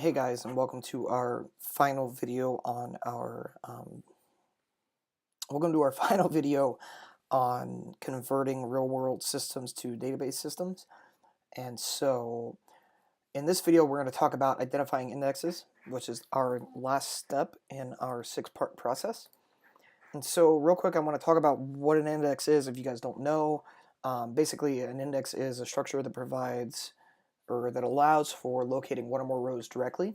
Hey guys, and welcome to our final video on our welcome to our final video on converting real-world systems to database systems. And so in this video we're going to talk about identifying indexes, which is our last step in our six-part process. And so real quick, I want to talk about what an index is if you guys don't know. Basically, an index is a structure that provides or that allows for locating one or more rows directly.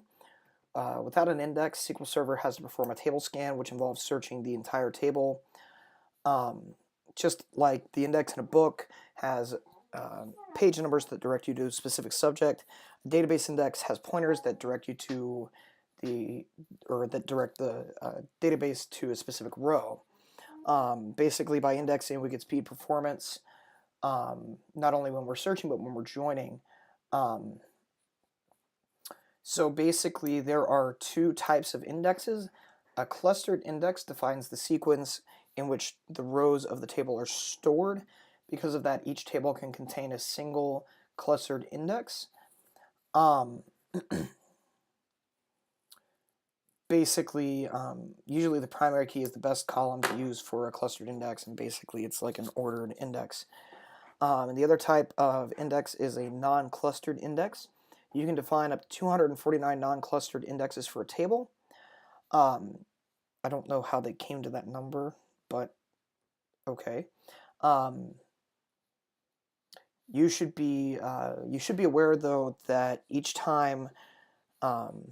Without an index, SQL Server has to perform a table scan, which involves searching the entire table. Just like the index in a book has page numbers that direct you to a specific subject, a database index has pointers that direct you to that direct the database to a specific row. Basically, by indexing, we get speed performance, not only when we're searching, but when we're joining. So basically, there are two types of indexes. A clustered index defines the sequence in which the rows of the table are stored. Because of that, each table can contain a single clustered index. Basically, usually the primary key is the best column to use for a clustered index, and basically it's like an ordered index. And the other type of index is a non-clustered index. You can define up to 249 non-clustered indexes for a table. I don't know how they came to that number, but okay. You should be aware though that each time CRUD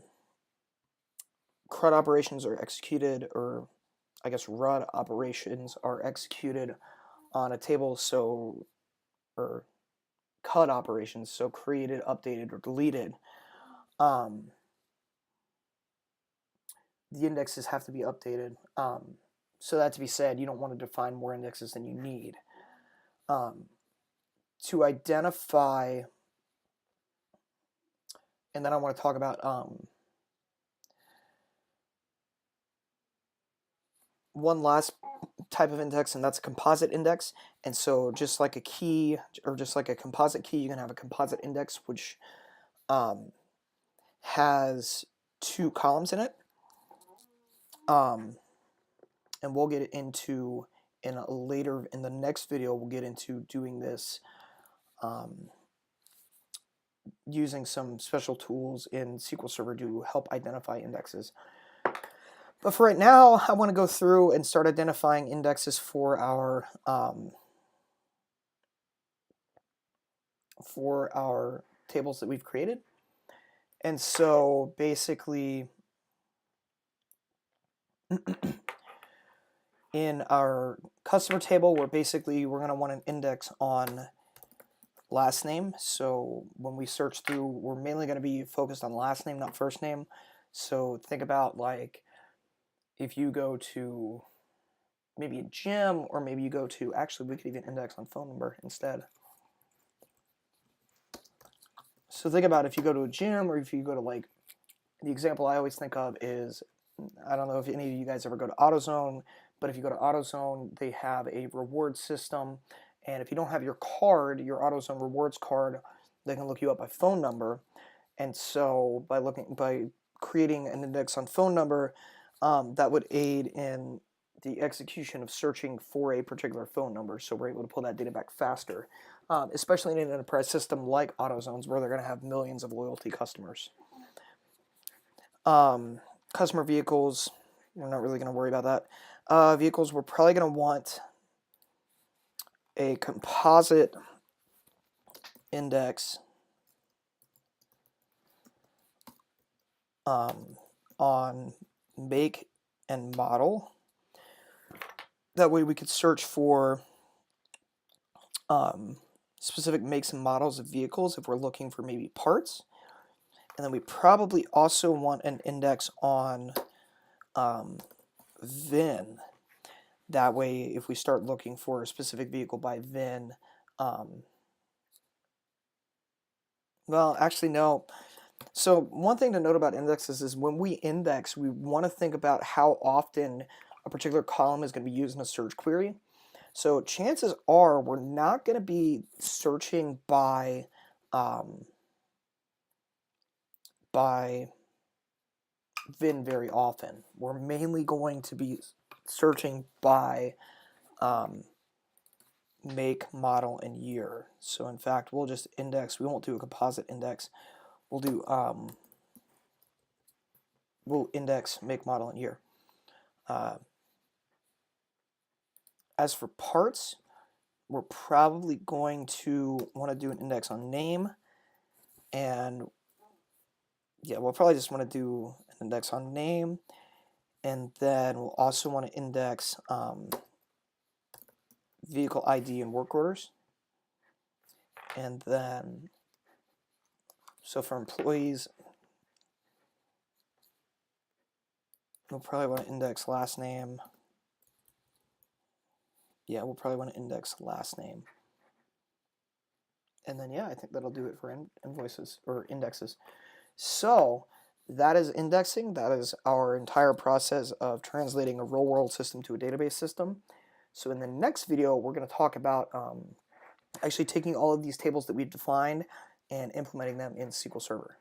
operations are executed, or I guess RUD operations are executed on a table, or CUD operations, so created, updated, or deleted, the indexes have to be updated. So that to be said, you don't want to define more indexes than you need. To identify, and then I want to talk about one last type of index, and that's a composite index. And so just like a key, or just like a composite key, you can have a composite index which has two columns in it. And we'll get into in the next video, we'll get into doing this using some special tools in SQL Server to help identify indexes. But for right now, I want to go through and start identifying indexes for our tables that we've created. And so basically, in our customer table, we're going to want an index on last name. So when we search through, we're mainly going to be focused on last name, not first name. So think about, like, if you go to maybe a gym, or maybe you go to, actually we could even index on phone number instead. So think about if you go to a gym, or if you go to, like, the example I always think of is, I don't know if any of you guys ever go to AutoZone, but if you go to AutoZone, they have a reward system. And if you don't have your card, your AutoZone rewards card, they can look you up by phone number. And so by creating an index on phone number, that would aid in the execution of searching for a particular phone number. So we're able to pull that data back faster, especially in an enterprise system like AutoZone's, where they're going to have millions of loyalty customers. Customer vehicles, we're not really going to worry about that. Vehicles, we're probably going to want a composite index on make and model. That way we could search for specific makes and models of vehicles if we're looking for maybe parts. And then we probably also want an index on VIN. That way, if we start looking for a specific vehicle by VIN, well, actually, no. So one thing to note about indexes is when we index, we want to think about how often a particular column is going to be used in a search query. So chances are we're not going to be searching by VIN very often. We're mainly going to be searching by make, model, and year. So in fact, we'll just index, we won't do a composite index. We'll do, we'll index make, model, and year. As for parts, we're probably going to want to do an index on name, and yeah, we'll probably just want to do an index on name, and then we'll also want to index vehicle ID and work orders. And then, so for employees, we'll probably want to index last name. Yeah, we'll probably want to index last name. And then, yeah, I think that'll do it for invoices or indexes. So that is indexing. That is our entire process of translating a real world system to a database system. So in the next video, we're going to talk about actually taking all of these tables that we've defined and implementing them in SQL Server.